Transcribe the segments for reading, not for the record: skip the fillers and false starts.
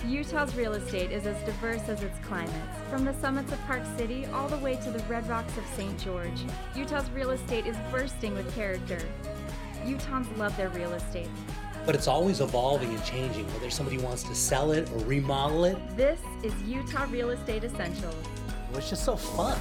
Utah's real estate is as diverse as its climates. From the summits of Park City all the way to the red rocks of St. George, Utah's real estate is bursting with character. Utahns love their real estate. But it's always evolving and changing, whether somebody wants to sell it or remodel it. This is Utah Real Estate Essentials. It's just so fun.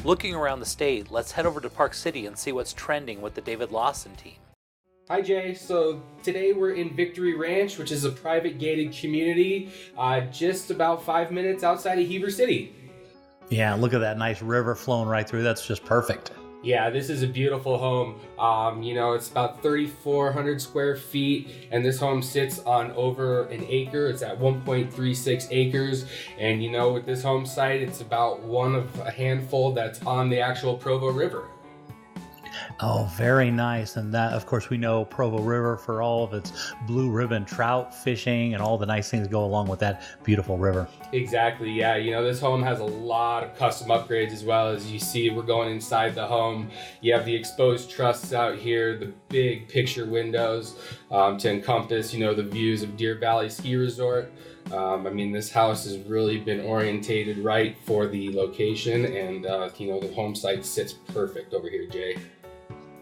Looking around the state, let's head over to Park City and see what's trending with the David Lawson team. Hi Jay, so today we're in Victory Ranch, which is a private gated community just about 5 minutes outside of Heber City. Yeah, look at that nice river flowing right through. That's just perfect. Yeah, this is a beautiful home. It's about 3,400 square feet, and this home sits on over an acre. It's at 1.36 acres, and with this home site, it's about one of a handful that's on the actual Provo River. Oh, very nice. And that, of course, we know Provo River for all of its blue ribbon trout fishing and all the nice things that go along with that beautiful river. Exactly, yeah. This home has a lot of custom upgrades as well. As you see, we're going inside the home. You have the exposed trusses out here, the big picture windows to encompass, the views of Deer Valley Ski Resort. This house has really been orientated right for the location, and, the home site sits perfect over here, Jay.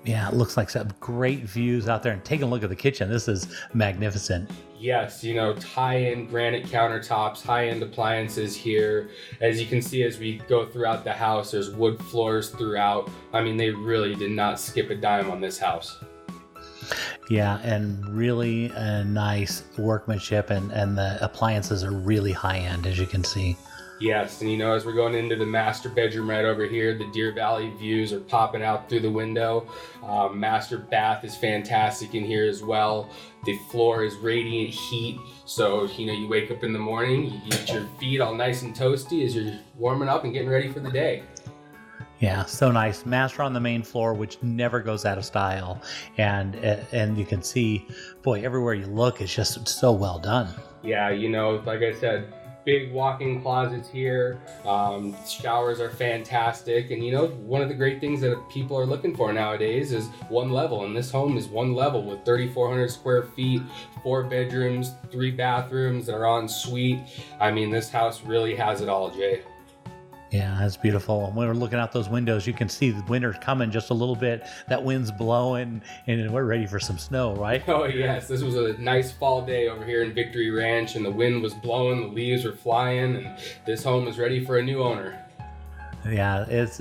Yeah, it looks like some great views out there. And take a look at the kitchen. This is magnificent. Yes, high-end granite countertops, high-end appliances here. As you can see, as we go throughout the house, there's wood floors throughout. They really did not skip a dime on this house. Yeah, and really nice workmanship, and the appliances are really high-end, as you can see. Yes, and as we're going into the master bedroom right over here, the Deer Valley views are popping out through the window. Master bath is fantastic in here as well. The floor is radiant heat, so you wake up in the morning, you get your feet all nice and toasty as you're warming up and getting ready for the day. Yeah, so nice. Master on the main floor, which never goes out of style, and you can see, boy, everywhere you look, it's just so well done. Yeah, like I said, big walk-in closets here. Showers are fantastic, and one of the great things that people are looking for nowadays is one level, and this home is one level with 3,400 square feet, 4 bedrooms, 3 bathrooms that are en suite. This house really has it all, Jay. Yeah, that's beautiful. And when we're looking out those windows, you can see the winter's coming just a little bit. That wind's blowing, and we're ready for some snow, right? Oh, yes. This was a nice fall day over here in Victory Ranch, and the wind was blowing, the leaves were flying, and this home is ready for a new owner. Yeah, it's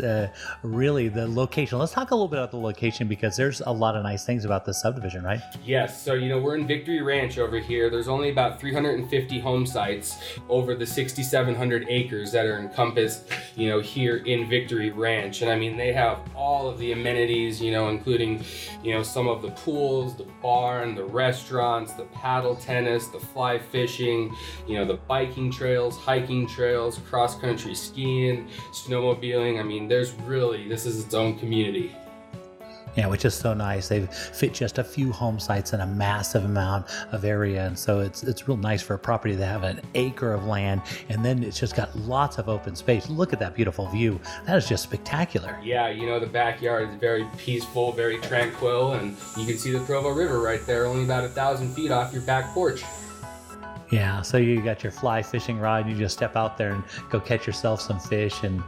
really the location. Let's talk a little bit about the location, because there's a lot of nice things about this subdivision, right? Yes, so we're in Victory Ranch over here. There's only about 350 home sites over the 6,700 acres that are encompassed, here in Victory Ranch. And they have all of the amenities, including, some of the pools, the barn, the restaurants, the paddle tennis, the fly fishing, the biking trails, hiking trails, cross-country skiing, snowmobiling. This is its own community. Yeah, which is so nice. They've fit just a few home sites in a massive amount of area, and so it's real nice for a property to have an acre of land, and then it's just got lots of open space. Look at that beautiful view. That is just spectacular. Yeah, the backyard is very peaceful, very tranquil, and you can see the Provo River right there, only about 1,000 feet off your back porch. Yeah, so you got your fly fishing rod, and you just step out there and go catch yourself some fish. And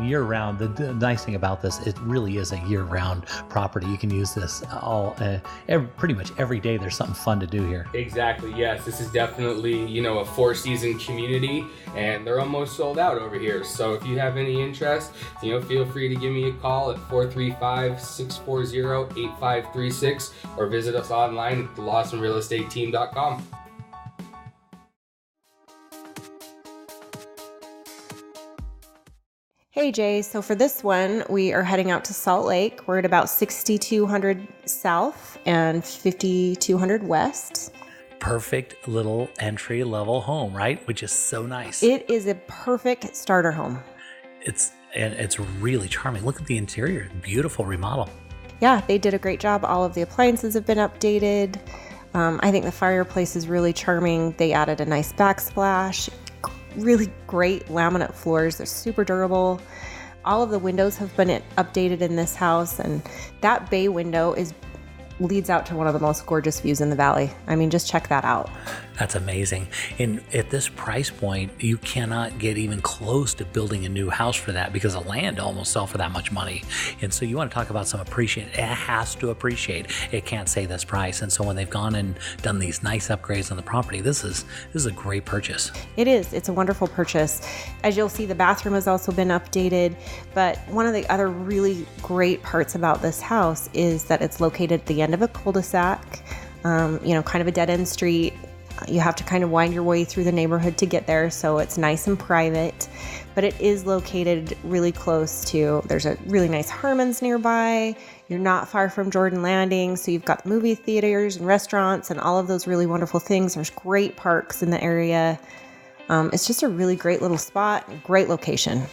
year-round, the nice thing about this, it really is a year-round property. You can use this pretty much every day. There's something fun to do here. Exactly, yes. This is definitely, a 4-season community, and they're almost sold out over here. So if you have any interest, feel free to give me a call at 435-640-8536 or visit us online at thelawsonrealestateteam.com. Hey Jay, so for this one, we are heading out to Salt Lake. We're at about 6,200 south and 5,200 west. Perfect little entry-level home, right? Which is so nice. It is a perfect starter home. and it's really charming. Look at the interior, beautiful remodel. Yeah, they did a great job. All of the appliances have been updated. I think the fireplace is really charming. They added a nice backsplash, really great laminate floors. They're super durable. All of the windows have been updated in this house, and that bay window leads out to one of the most gorgeous views in the valley. I mean, just check that out. That's amazing. And at this price point, you cannot get even close to building a new house for that, because the land almost sell for that much money. And so you want to talk about some appreciation. It has to appreciate. It can't say this price. And so when they've gone and done these nice upgrades on the property, this is a great purchase. It is. It's a wonderful purchase. As you'll see, the bathroom has also been updated. But one of the other really great parts about this house is that it's located at the end of a cul-de-sac, kind of a dead-end street. You have to kind of wind your way through the neighborhood to get there, so it's nice and private. But it is located really close to, there's a really nice Harmon's nearby. You're not far from Jordan Landing, so you've got movie theaters and restaurants and all of those really wonderful things. There's great parks in the area. It's just a really great little spot, great location.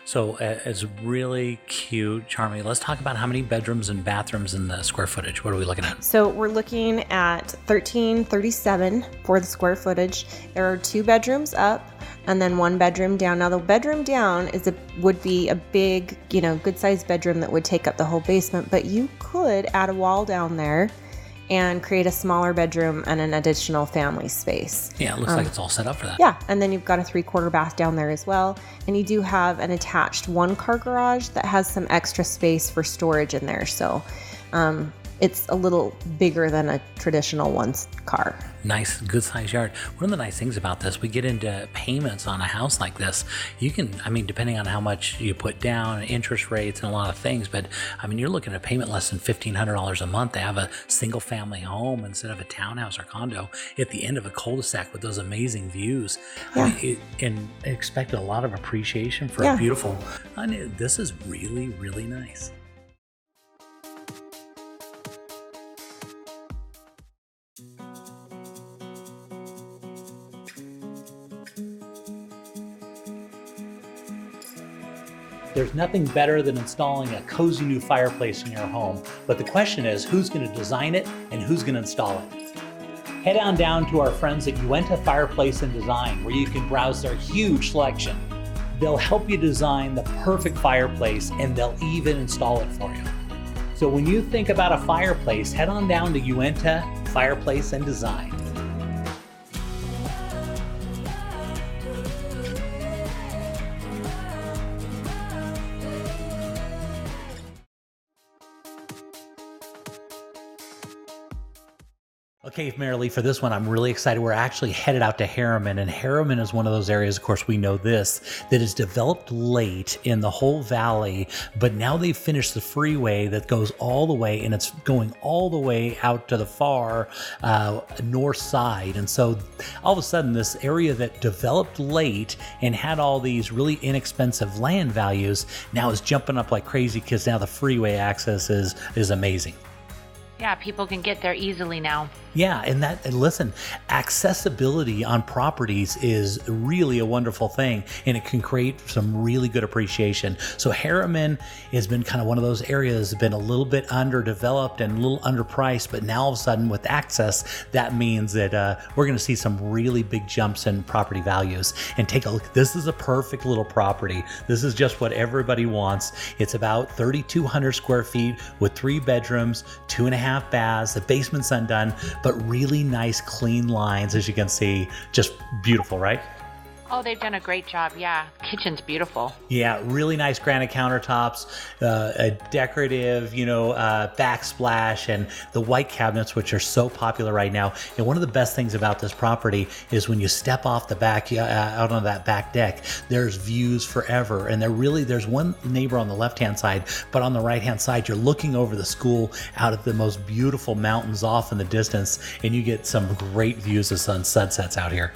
So it's really cute, charming. Let's talk about how many bedrooms and bathrooms and the square footage. What are we looking at? So we're looking at 1337 for the square footage. There are 2 bedrooms up and then 1 bedroom down. Now the bedroom down would be a big, good sized bedroom that would take up the whole basement, but you could add a wall down there and create a smaller bedroom and an additional family space. Yeah, it looks like it's all set up for that. Yeah, and then you've got a 3/4 bath down there as well. And you do have an attached 1-car garage that has some extra space for storage in there. So it's a little bigger than a traditional 1-car. Nice, good sized yard. One of the nice things about this, we get into payments on a house like this. You can, depending on how much you put down, interest rates and a lot of things, but you're looking at a payment less than $1,500 a month to have a single family home instead of a townhouse or condo at the end of a cul-de-sac with those amazing views. Yeah. And expected a lot of appreciation for a beautiful, this is really, really nice. There's nothing better than installing a cozy new fireplace in your home, but the question is, who's going to design it and who's going to install it? Head on down to our friends at Uinta Fireplace and Design, where you can browse their huge selection. They'll help you design the perfect fireplace, and they'll even install it for you. So when you think about a fireplace, head on down to Uinta Fireplace and Design. Okay, Marilee, for this one, I'm really excited. We're actually headed out to Harriman, and Harriman is one of those areas, of course, we know this, that is developed late in the whole valley, but now they've finished the freeway that goes all the way, and it's going all the way out to the far north side. And so all of a sudden, this area that developed late and had all these really inexpensive land values now is jumping up like crazy because now the freeway access is amazing. Yeah, people can get there easily now. Yeah, and listen, accessibility on properties is really a wonderful thing, and it can create some really good appreciation. So Harriman has been kind of one of those areas that's been a little bit underdeveloped and a little underpriced, but now all of a sudden with access, that means that we're going to see some really big jumps in property values. And take a look. This is a perfect little property. This is just what everybody wants. It's about 3,200 square feet with 3 bedrooms, 2.5 baths. The basement's undone, but really nice, clean lines, as you can see. Just beautiful, right? Oh, they've done a great job. Yeah, kitchen's beautiful. Yeah, really nice granite countertops, a decorative, backsplash, and the white cabinets, which are so popular right now. And one of the best things about this property is when you step off the back, out on that back deck, there's views forever. And there's one neighbor on the left-hand side, but on the right-hand side, you're looking over the school out at the most beautiful mountains off in the distance, and you get some great views of sunsets out here.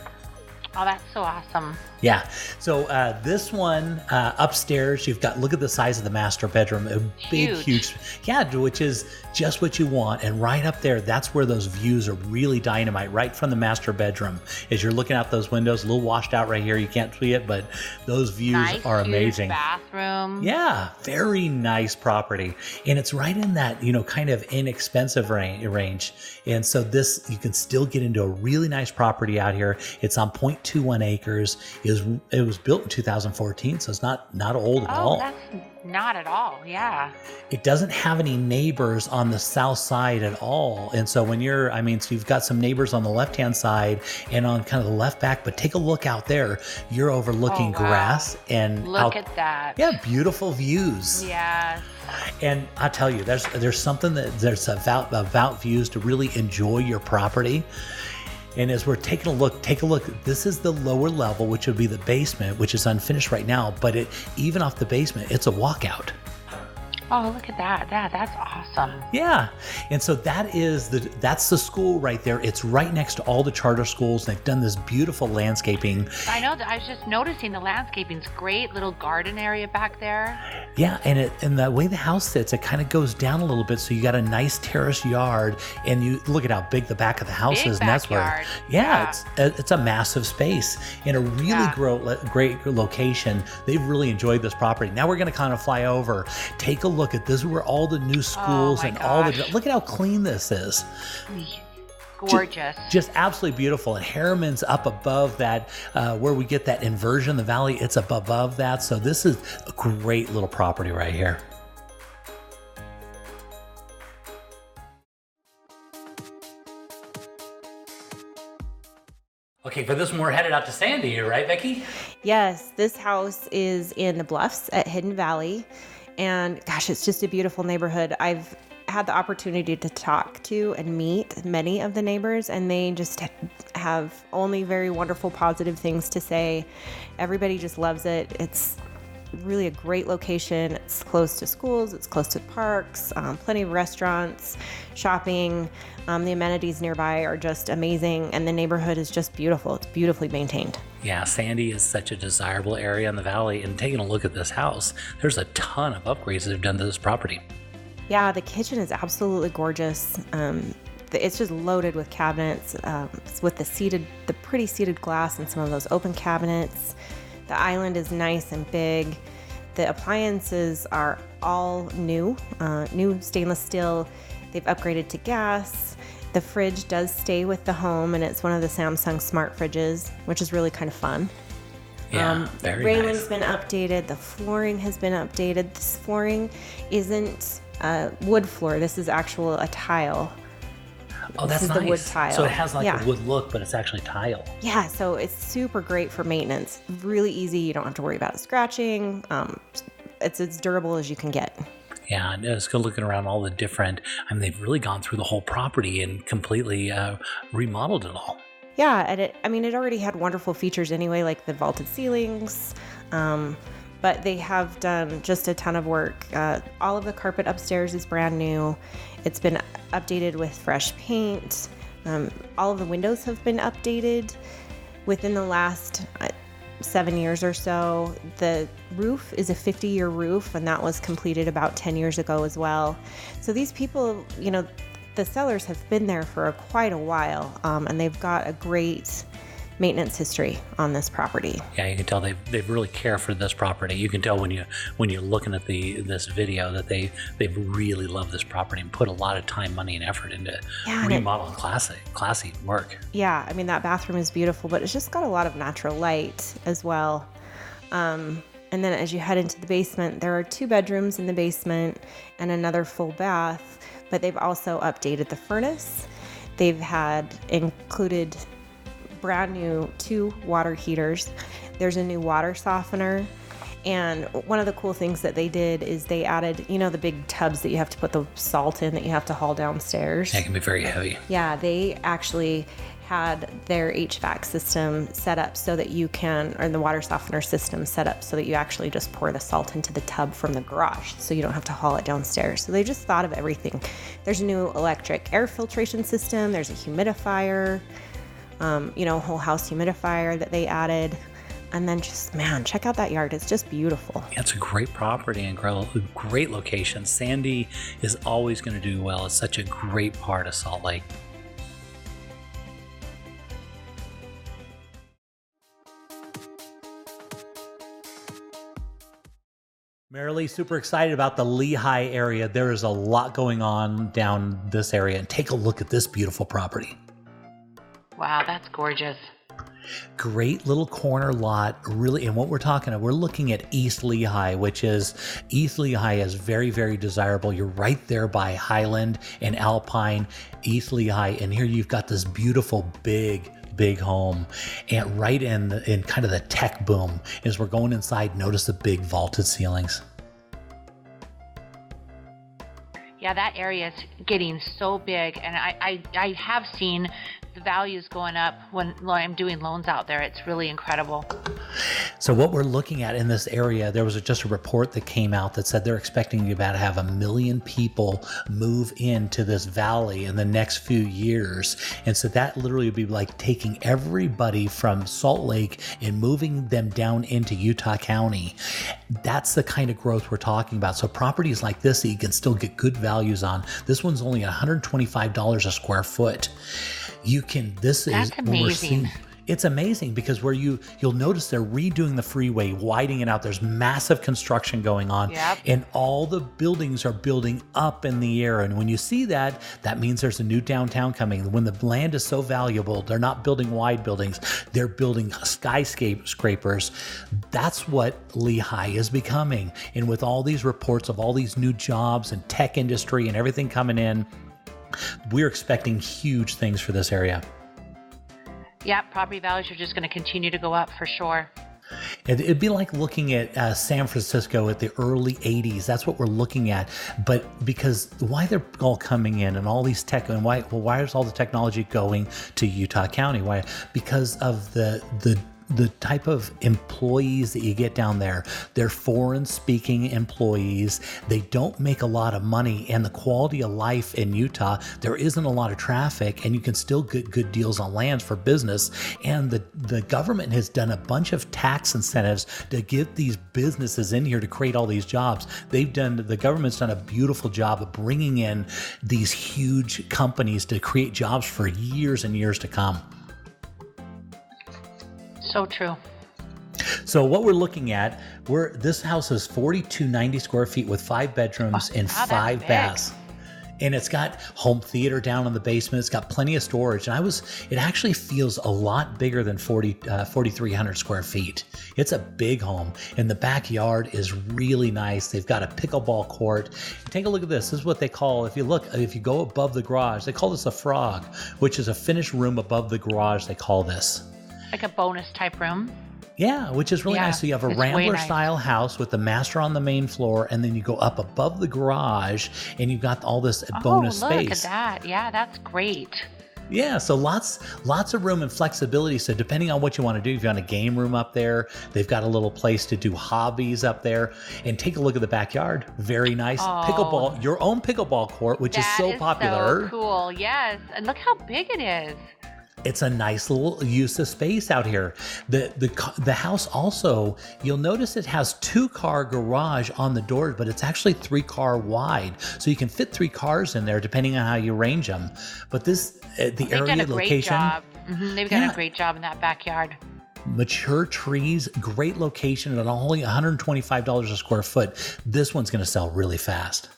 Oh, that's so awesome. Yeah. So this one upstairs, you've got, look at the size of the master bedroom. A big, huge. Yeah, which is just what you want. And right up there, that's where those views are really dynamite, right from the master bedroom. As you're looking out those windows, a little washed out right here. You can't see it, but those views are amazing. Bathroom. Yeah, very nice property. And it's right in that, kind of inexpensive range. And so this, you can still get into a really nice property out here. It's on 0.21 acres. It was built in 2014, so it's not old at all. Oh, that's not at all. Yeah. It doesn't have any neighbors on the south side at all. And so when so you've got some neighbors on the left-hand side and on kind of the left back, but take a look out there. You're overlooking grass and look at that. Yeah, beautiful views. Yeah. And I tell you, there's something there's about views to really enjoy your property. And as we're taking a look, this is the lower level, which would be the basement, which is unfinished right now, but even off the basement, it's a walkout. Oh, look at that. That's awesome. Yeah. And so that's the school right there. It's right next to all the charter schools. They've done this beautiful landscaping. I know. I was just noticing the landscaping's great. Little garden area back there. Yeah. And the way the house sits, it kind of goes down a little bit. So you got a nice terrace yard, and you look at how big the back of the house is. And that's where, it's a massive space in a really great location. They've really enjoyed this property. Now we're going to kind of fly over, take a look at this, where all the new schools look at how clean this is. Gorgeous. Just absolutely beautiful. And Harriman's up above that, where we get that inversion, the valley, it's up above that. So this is a great little property right here. Okay, for this one, we're headed out to Sandy here, right, Becky? Yes, this house is in the Bluffs at Hidden Valley. And gosh, it's just a beautiful neighborhood. I've had the opportunity to talk to and meet many of the neighbors, and they just have only very wonderful, positive things to say. Everybody just loves it. It's really a great location. It's close to schools, it's close to parks, plenty of restaurants, shopping. The amenities nearby are just amazing, and the neighborhood is just beautiful. It's beautifully maintained. Yeah, Sandy is such a desirable area in the valley, and taking a look at this house, there's a ton of upgrades that they've done to this property. Yeah, the kitchen is absolutely gorgeous. It's just loaded with cabinets, with the pretty seated glass and some of those open cabinets. The island is nice and big. The appliances are all new stainless steel. They've upgraded to gas. The fridge does stay with the home, and it's one of the Samsung smart fridges, which is really kind of fun. Yeah, very railing's nice. been updated. The flooring has been updated. This flooring isn't wood floor. This is a tile. Oh, that's nice. This is the wood tile. So it has a wood look, but it's actually tile. Yeah, so it's super great for maintenance. Really easy. You don't have to worry about it scratching. It's as durable as you can get. Yeah, and it's good looking around all the different, they've really gone through the whole property and completely remodeled it all. Yeah, and it already had wonderful features anyway, like the vaulted ceilings, but they have done just a ton of work. All of the carpet upstairs is brand new. It's been updated with fresh paint. All of the windows have been updated within the last 7 years or so. The roof is a 50-year roof, and that was completed about 10 years ago as well. So these people, the sellers have been there for quite a while, and they've got a great maintenance history on this property. Yeah, you can tell they've really cared for this property. You can tell when you're looking at this video that they've really loved this property and put a lot of time, money, and effort into remodeling classy work. Yeah, that bathroom is beautiful, but it's just got a lot of natural light as well. And then as you head into the basement, there are 2 bedrooms in the basement and another full bath, but they've also updated the furnace. They've had included brand new 2 water heaters. There's a new water softener. And one of the cool things that they did is they added, the big tubs that you have to put the salt in that you have to haul downstairs. That can be very heavy. Yeah, they actually had their HVAC system set up so that or the water softener system set up so that you actually just pour the salt into the tub from the garage so you don't have to haul it downstairs. So they just thought of everything. There's a new electric air filtration system. There's a humidifier, whole house humidifier that they added. And then just, man, check out that yard. It's just beautiful. It's a great property and great location. Sandy is always going to do well. It's such a great part of Salt Lake. Marilee, super excited about the Lehi area. There is a lot going on down this area. And take a look at this beautiful property. Wow, that's gorgeous. Great little corner lot, really. And what we're looking at East Lehi, which is East Lehi is very, very desirable. You're right there by Highland and Alpine, East Lehi. And here you've got this beautiful, big home, and right in kind of the tech boom. As we're going inside, notice the big vaulted ceilings. Yeah, that area is getting so big, and I have seen the values going up when I'm doing loans out there. It's really incredible. So what we're looking at in this area, there was just a report that came out that said they're expecting about to have 1 million people move into this valley in the next few years. And so that literally would be like taking everybody from Salt Lake and moving them down into Utah County. That's the kind of growth we're talking about. So properties like this that you can still get good values on. This one's only $125 a square foot. That's amazing. It's amazing because you'll notice they're redoing the freeway, widening it out. There's massive construction going on. Yep. And all the buildings are building up in the air. And when you see that, that means there's a new downtown coming. When the land is so valuable, they're not building wide buildings. They're building skyscrapers. That's what Lehi is becoming. And with all these reports of all these new jobs and tech industry and everything coming in, we're expecting huge things for this area. Yeah, property values are just going to continue to go up for sure. It'd be like looking at San Francisco at the early 80s. That's what we're looking at. But because why they're all coming in and all these tech, and why is all the technology going to Utah County? Why? Because of the type of employees that you get down there. They're foreign speaking employees. They don't make a lot of money, and the quality of life in Utah, there isn't a lot of traffic, and you can still get good deals on lands for business. And the government has done a bunch of tax incentives to get these businesses in here to create all these jobs. The government's done a beautiful job of bringing in these huge companies to create jobs for years and years to come. So true. So what we're looking at, this house is 4,290 square feet with 5 bedrooms and 5 baths. And it's got home theater down in the basement. It's got plenty of storage. And it actually feels a lot bigger than 4,300 square feet. It's a big home. And the backyard is really nice. They've got a pickleball court. Take a look at this. This is what they call, if you go above the garage, they call this a frog, which is a finished room above the garage, they call this. Like a bonus type room. Yeah, which is really nice. So you have a Rambler style house with the master on the main floor, and then you go up above the garage and you've got all this bonus space. Look at that. Yeah, that's great. Yeah, so lots of room and flexibility. So depending on what you want to do, if you want a game room up there, they've got a little place to do hobbies up there. And take a look at the backyard. Very nice. Pickleball, your own pickleball court, which is so popular. So cool. Yes. And look how big it is. It's a nice little use of space out here. The house also, you'll notice it has 2-car garage on the doors, but it's actually 3-car wide. So you can fit 3 cars in there depending on how you arrange them. But the area location. They've done a great job in that backyard. Mature trees, great location, and only $125 a square foot. This one's going to sell really fast.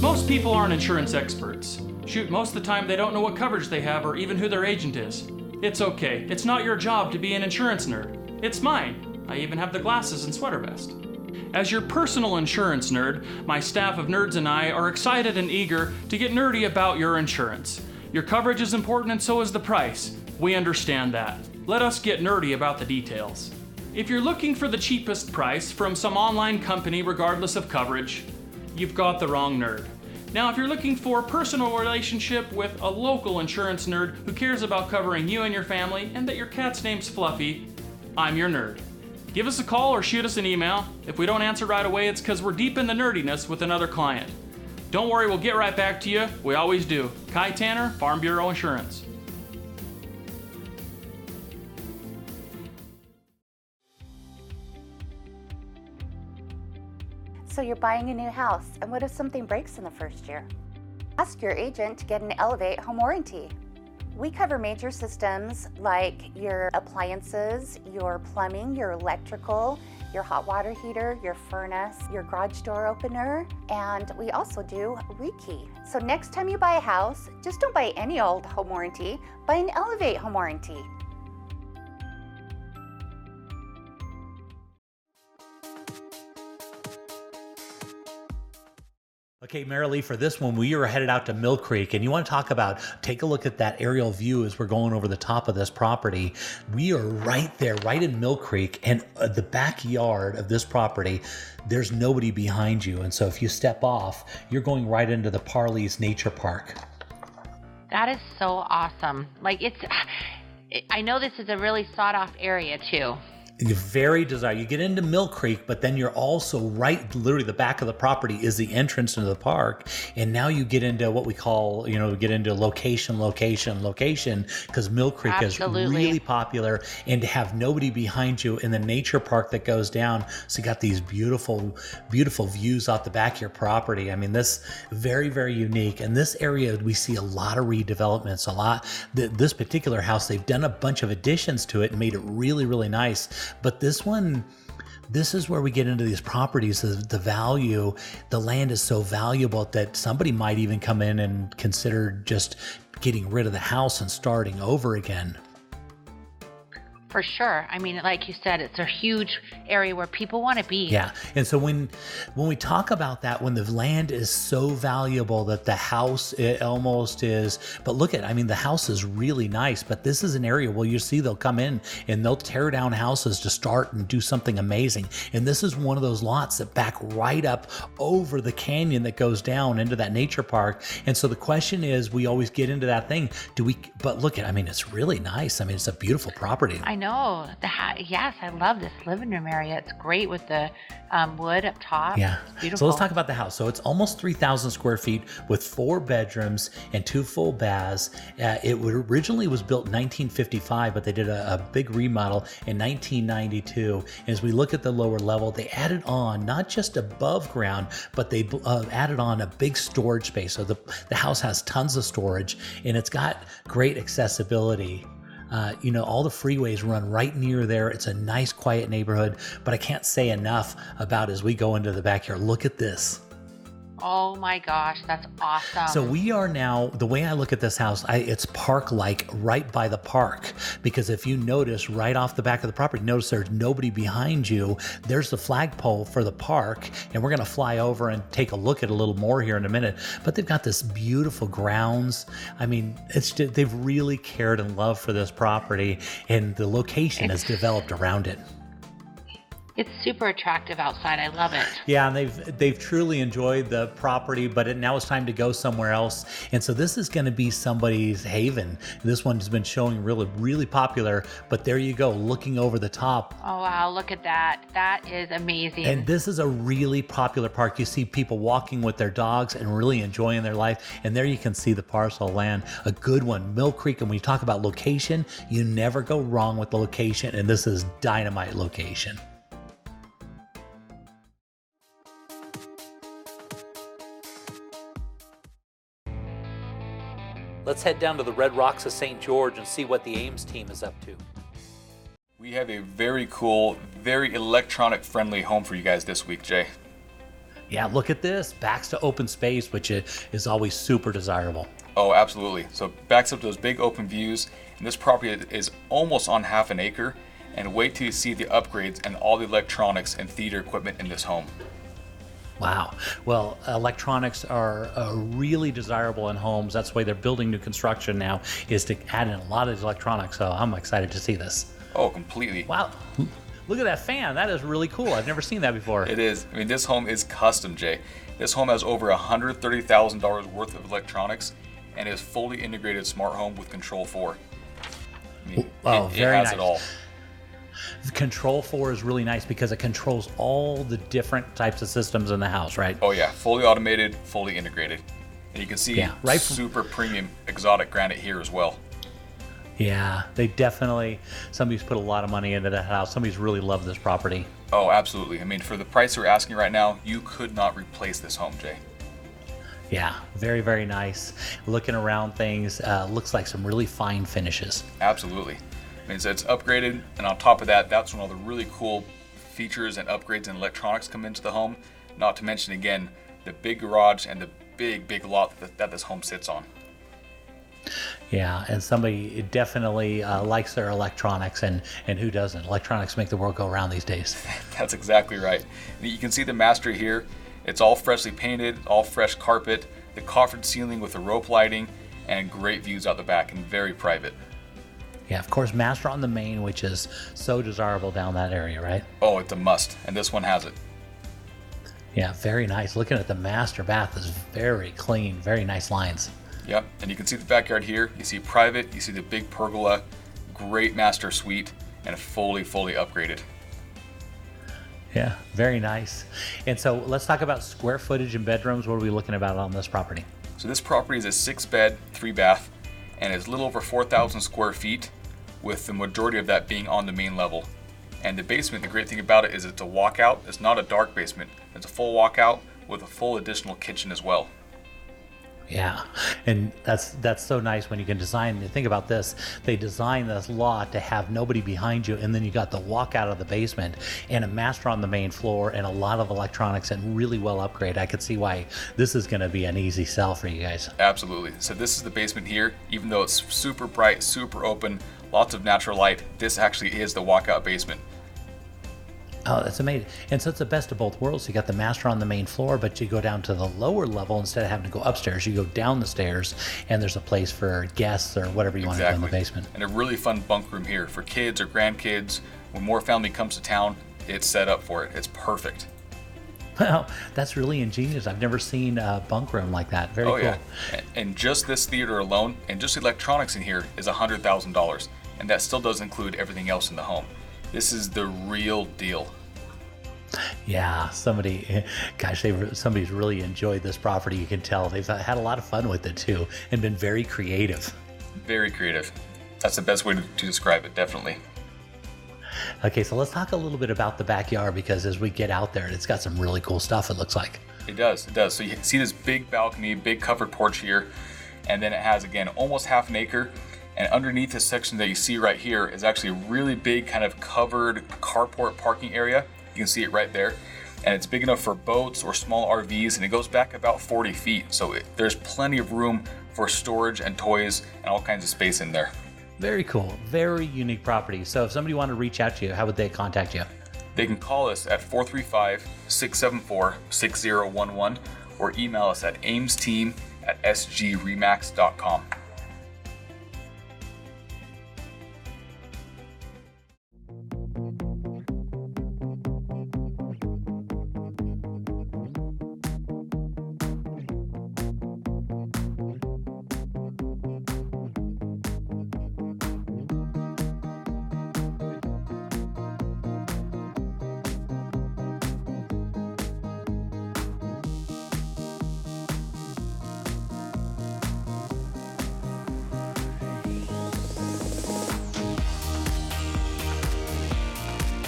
Most people aren't insurance experts. Shoot, most of the time they don't know what coverage they have or even who their agent is. It's okay. It's not your job to be an insurance nerd. It's mine. I even have the glasses and sweater vest. As your personal insurance nerd, my staff of nerds and I are excited and eager to get nerdy about your insurance. Your coverage is important and so is the price. We understand that. Let us get nerdy about the details. If you're looking for the cheapest price from some online company regardless of coverage, you've got the wrong nerd. Now, if you're looking for a personal relationship with a local insurance nerd who cares about covering you and your family and that your cat's name's Fluffy, I'm your nerd. Give us a call or shoot us an email. If we don't answer right away, it's because we're deep in the nerdiness with another client. Don't worry, we'll get right back to you. We always do. Kai Tanner, Farm Bureau Insurance. So you're buying a new house, and what if something breaks in the first year? Ask your agent to get an Elevate home warranty. We cover major systems like your appliances, your plumbing, your electrical, your hot water heater, your furnace, your garage door opener, and we also do rekey. So next time you buy a house, just don't buy any old home warranty, buy an Elevate home warranty. Okay, Marilee, for this one, we are headed out to Mill Creek, and you want to talk about, take a look at that aerial view as we're going over the top of this property. We are right there, right in Mill Creek, and the backyard of this property, there's nobody behind you. And so if you step off, you're going right into the Parley's Nature Park. That is so awesome. Like, I know this is a really sought off area too. You're very desirable. You get into Mill Creek, but then you're also right, literally the back of the property is the entrance into the park. And now you get into what we call, get into location, because Mill Creek Absolutely. is really popular. And to have nobody behind you in the nature park that goes down. So you got these beautiful, beautiful views off the back of your property. I mean, this very, very unique. And this area, we see a lot of redevelopments, this particular house, they've done a bunch of additions to it and made it really, really nice. But this is where we get into these properties, the value, the land is so valuable that somebody might even come in and consider just getting rid of the house and starting over again. For sure. I mean, like you said, it's a huge area where people want to be. Yeah. And so when we talk about that, when the land is so valuable that the house, it almost is, but look at, the house is really nice, but this is an area where you see they'll come in and they'll tear down houses to start and do something amazing. And this is one of those lots that back right up over the canyon that goes down into that nature park. And so the question is, we always get into that thing. But look at, it's really nice. It's a beautiful property. I know. Yes, I love this living room area. It's great with the wood up top. Yeah. It's beautiful. So let's talk about the house. So it's almost 3,000 square feet with 4 bedrooms and 2 full baths. It originally was built in 1955, but they did a big remodel in 1992. As we look at the lower level, they added on not just above ground, but they added on a big storage space. So the house has tons of storage, and it's got great accessibility. All the freeways run right near there. It's a nice, quiet neighborhood, but I can't say enough about as we go into the backyard. Look at this. Oh my gosh, that's awesome. So we are now, the way I look at this house, it's park-like right by the park, because if you notice right off the back of the property, notice there's nobody behind you. There's the flagpole for the park, and we're going to fly over and take a look at a little more here in a minute. But they've got this beautiful grounds. They've really cared and loved for this property, and the location is developed around it. It's super attractive outside. I love it. Yeah, and they've truly enjoyed the property, but now it's time to go somewhere else. And so this is going to be somebody's haven. This one has been showing really, really popular, but there you go, looking over the top. Oh, wow, look at that. That is amazing. And this is a really popular park. You see people walking with their dogs and really enjoying their life. And there you can see the parcel of land, a good one, Mill Creek. And when you talk about location, you never go wrong with the location. And this is dynamite location. Let's head down to the Red Rocks of St. George and see what the Ames team is up to. We have a very cool, very electronic friendly home for you guys this week, Jay. Yeah, look at this. Backs to open space, which is always super desirable. Oh, absolutely. So backs up to those big open views. And this property is almost on half an acre. And wait till you see the upgrades and all the electronics and theater equipment in this home. Wow. Well, electronics are really desirable in homes. That's why they're building new construction now, is to add in a lot of electronics. So I'm excited to see this. Oh, completely. Wow. Look at that fan. That is really cool. I've never seen that before. It is. This home is custom, Jay. This home has over $130,000 worth of electronics and is fully integrated smart home with Control 4. Very it has nice. it all. The Control 4 is really nice because it controls all the different types of systems in the house, right? Oh yeah, fully automated, fully integrated. And you can see super premium exotic granite here as well. Yeah, they definitely, somebody's put a lot of money into that house. Somebody's really loved this property. Oh, absolutely. I mean, for the price we're asking right now, you could not replace this home, Jay. Yeah, very, very nice. Looking around things, looks like some really fine finishes. Absolutely. I mean, it's upgraded, and on top of that, that's when all the really cool features and upgrades and electronics come into the home. Not to mention, again, the big garage and the big lot that this home sits on. Yeah, and somebody definitely likes their electronics, and who doesn't? Electronics make the world go around these days. That's exactly right. You can see the master here. It's all freshly painted, all fresh carpet, the coffered ceiling with the rope lighting, and great views out the back and very private. Yeah, of course, master on the main, which is so desirable down that area, right? Oh, it's a must, and this one has it. Yeah, very nice. Looking at the master bath is very clean, very nice lines. Yep, and you can see the backyard here. You see private, you see the big pergola, great master suite, and fully upgraded. Yeah, very nice. And so let's talk about square footage and bedrooms. What are we looking about on this property? So this property is a 6-bed, 3-bath, and is a little over 4,000 square feet, with the majority of that being on the main level. And the basement, the great thing about it is it's a walkout. It's not a dark basement. It's a full walkout with a full additional kitchen as well. Yeah, and that's so nice when you can design. Think about this. They designed this lot to have nobody behind you, and then you got the walkout of the basement and a master on the main floor and a lot of electronics and really well upgraded. I could see why this is going to be an easy sell for you guys. Absolutely. So this is the basement here. Even though it's super bright, super open, lots of natural light, this actually is the walkout basement. Oh, that's amazing. And so it's the best of both worlds. You got the master on the main floor, but you go down to the lower level instead of having to go upstairs. You go down the stairs, and there's a place for guests or whatever you want to do in the basement. And a really fun bunk room here for kids or grandkids. When more family comes to town, it's set up for it. It's perfect. Well, that's really ingenious. I've never seen a bunk room like that. Very cool. Yeah. And just this theater alone, and just electronics in here, is $100,000. And that still does include everything else in the home. This is the real deal. Yeah, somebody's really enjoyed this property. You can tell they've had a lot of fun with it too, and been very creative. Very creative. That's the best way to describe it, definitely. Okay, so let's talk a little bit about the backyard, because as we get out there, it's got some really cool stuff, it looks like. It does. So you see this big balcony, big covered porch here, and then it has, again, almost half an acre. And underneath this section that you see right here is actually a really big kind of covered carport parking area. You can see it right there. And it's big enough for boats or small RVs, and it goes back about 40 feet. So there's plenty of room for storage and toys and all kinds of space in there. Very cool. Very unique property. So if somebody wanted to reach out to you, how would they contact you? They can call us at 435-674-6011 or email us at aimsteam@sgremax.com.